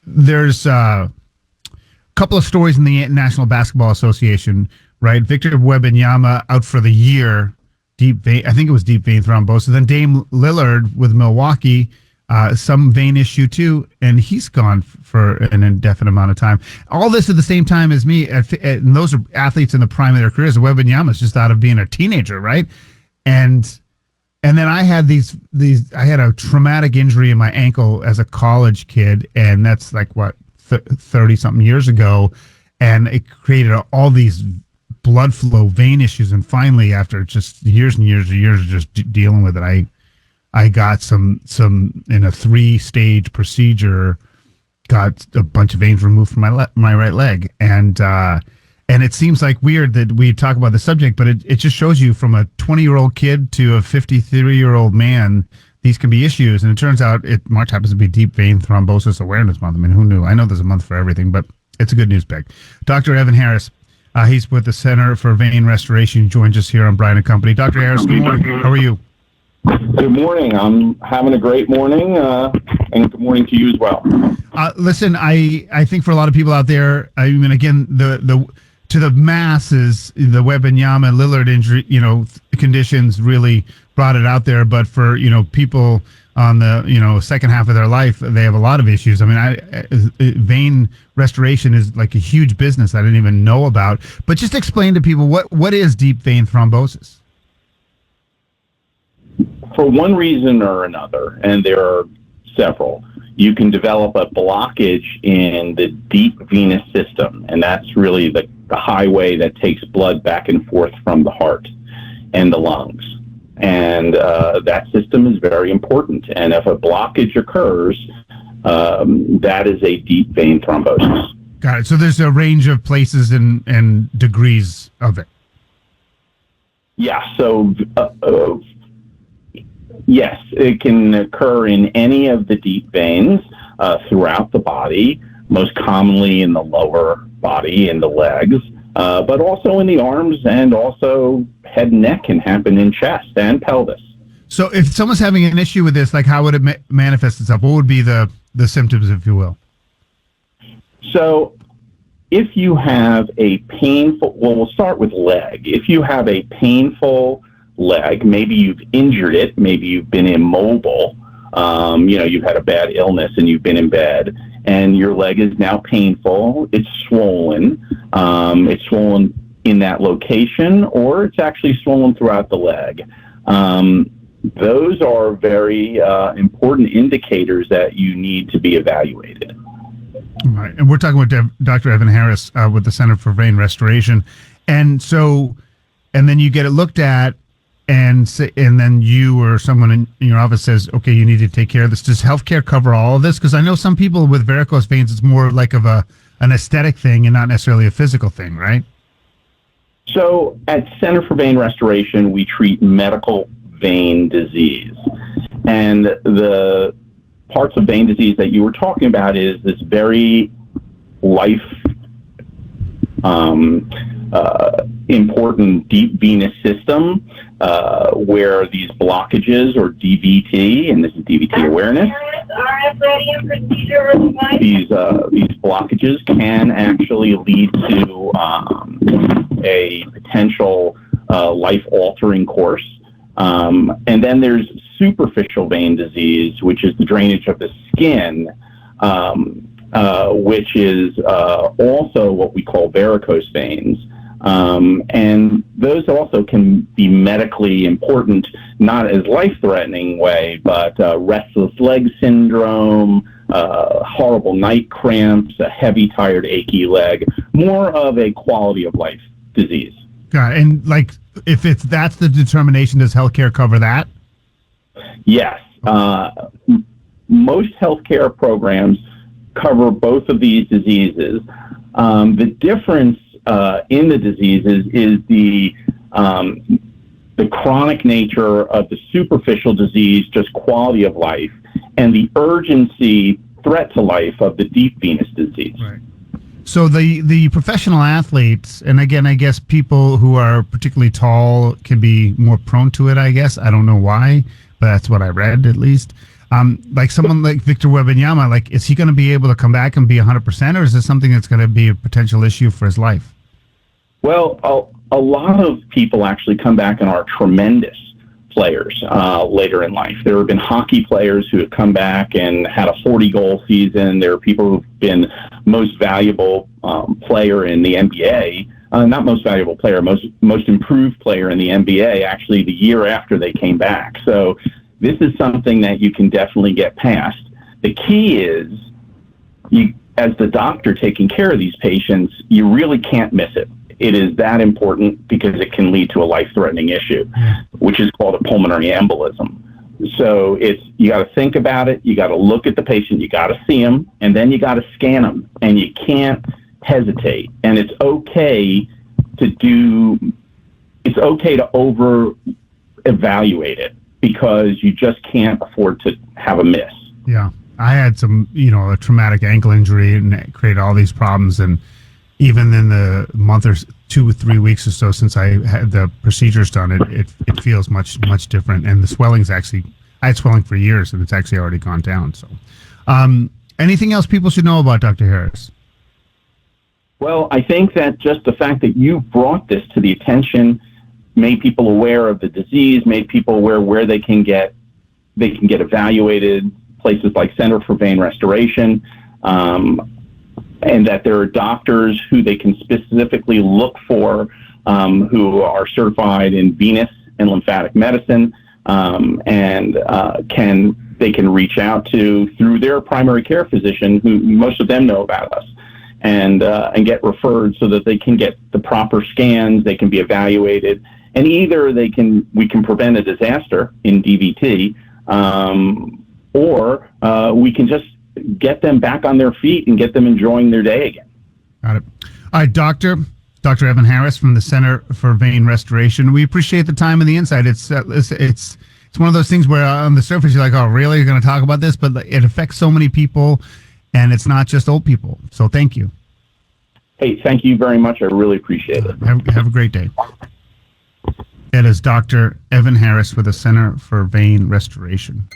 there's a couple of stories in the National Basketball Association, right? Victor Wembanyama out for the year, I think it was deep vein thrombosis. Then Dame Lillard with Milwaukee, some vein issue too, and he's gone for an indefinite amount of time. All this at the same time as me, and those are athletes in the prime of their careers. Wembanyama's just out of being a teenager, right? And then I had I had a traumatic injury in my ankle as a college kid, and that's like 30 something years ago, and it created all these blood flow vein issues. And finally, after just years and years and years of just dealing with it, I got some in a 3-stage procedure, got a bunch of veins removed from my right leg, and it seems like weird that we talk about the subject, but it just shows you from a 20-year-old kid to a 53-year-old man, these can be issues. And it turns out March happens to be Deep Vein Thrombosis Awareness Month. I mean, who knew? I know there's a month for everything, but it's a good news bag. Dr. Evan Harris, he's with the Center for Vein Restoration, joins us here on Brian & Company. Dr. Harris, good morning. How are you? Good morning. I'm having a great morning, and good morning to you as well. Listen, I think for a lot of people out there, I mean, again, to the masses, the Wembanyama and Lillard injury, conditions really brought it out there. But for, people on the, second half of their life, they have a lot of issues. I mean, vein restoration is like a huge business I didn't even know about. But just explain to people, what is deep vein thrombosis? For one reason or another, and there are several, you can develop a blockage in the deep venous system, and that's really the highway that takes blood back and forth from the heart and the lungs. And that system is very important. And if a blockage occurs, that is a deep vein thrombosis. Got it. So there's a range of places and degrees of it. Yeah. So, yes, it can occur in any of the deep veins throughout the body, most commonly in the lower body, in the legs, but also in the arms, and also head and neck can happen in chest and pelvis. So if someone's having an issue with this, like how would it manifest itself? What would be the symptoms, if you will? So if you have a painful, we'll start with leg. If you have a painful leg, maybe you've injured it, maybe you've been immobile, you've had a bad illness and you've been in bed, and your leg is now painful, it's swollen in that location, or it's actually swollen throughout the leg. Those are very important indicators that you need to be evaluated. All right. And we're talking with Dr. Evan Harris with the Center for Vein Restoration. And then you get it looked at, and then you or someone in your office says, okay, you need to take care of this. Does healthcare cover all of this? Because I know some people with varicose veins, it's more like of an aesthetic thing and not necessarily a physical thing, right? So at Center for Vein Restoration, we treat medical vein disease. And the parts of vein disease that you were talking about is this very important deep venous system where these blockages, or DVT, and this is DVT awareness, these blockages can actually lead to a potential life-altering course. And then there's superficial vein disease, which is the drainage of the skin, which is also what we call varicose veins. And those also can be medically important, not as life-threatening way, but restless leg syndrome, horrible night cramps, a heavy, tired, achy leg, more of a quality of life disease. Got it. And like, if that's the determination, does healthcare cover that? Yes. Most healthcare programs cover both of these diseases. The difference in the diseases is the chronic nature of the superficial disease, just quality of life, and the urgency, threat to life of the deep venous disease. Right. So the professional athletes, and again, I guess people who are particularly tall can be more prone to it, I guess. I don't know why, but that's what I read, at least. Like someone like Victor Wembanyama, like, is he going to be able to come back and be 100%, or is this something that's going to be a potential issue for his life? Well, a lot of people actually come back and are tremendous players later in life. There have been hockey players who have come back and had a 40-goal season. There are people who've been most valuable player in the NBA. Not most valuable player, most improved player in the NBA, actually the year after they came back. So this is something that you can definitely get past. The key is, you, as the doctor taking care of these patients, you really can't miss it. It is that important because it can lead to a life-threatening issue, which is called a pulmonary embolism. So you got to think about it. You got to look at the patient. You got to see them, and then you got to scan them. And you can't hesitate. And it's okay to over-evaluate it because you just can't afford to have a miss. Yeah, I had some, a traumatic ankle injury, and it created all these problems, and even in the month or 2 or 3 weeks or so since I had the procedures done, it feels much different. And the swelling's actually, I had swelling for years, and it's actually already gone down. So, anything else people should know about Dr. Harris? Well, I think that just the fact that you brought this to the attention made people aware of the disease, made people aware where they can get evaluated, places like Center for Vein Restoration. And that there are doctors who they can specifically look for who are certified in venous and lymphatic medicine, and they can reach out to through their primary care physician, who most of them know about us, and get referred so that they can get the proper scans, they can be evaluated, and either we can prevent a disaster in DVT, or we can just get them back on their feet and get them enjoying their day again. Got it. All right, Dr. Evan Harris from the Center for Vein Restoration. We appreciate the time and the insight. It's one of those things where on the surface you're like, oh, really? You're going to talk about this? But it affects so many people, and it's not just old people. So thank you. Hey, thank you very much. I really appreciate it. Have a great day. That is Dr. Evan Harris with the Center for Vein Restoration.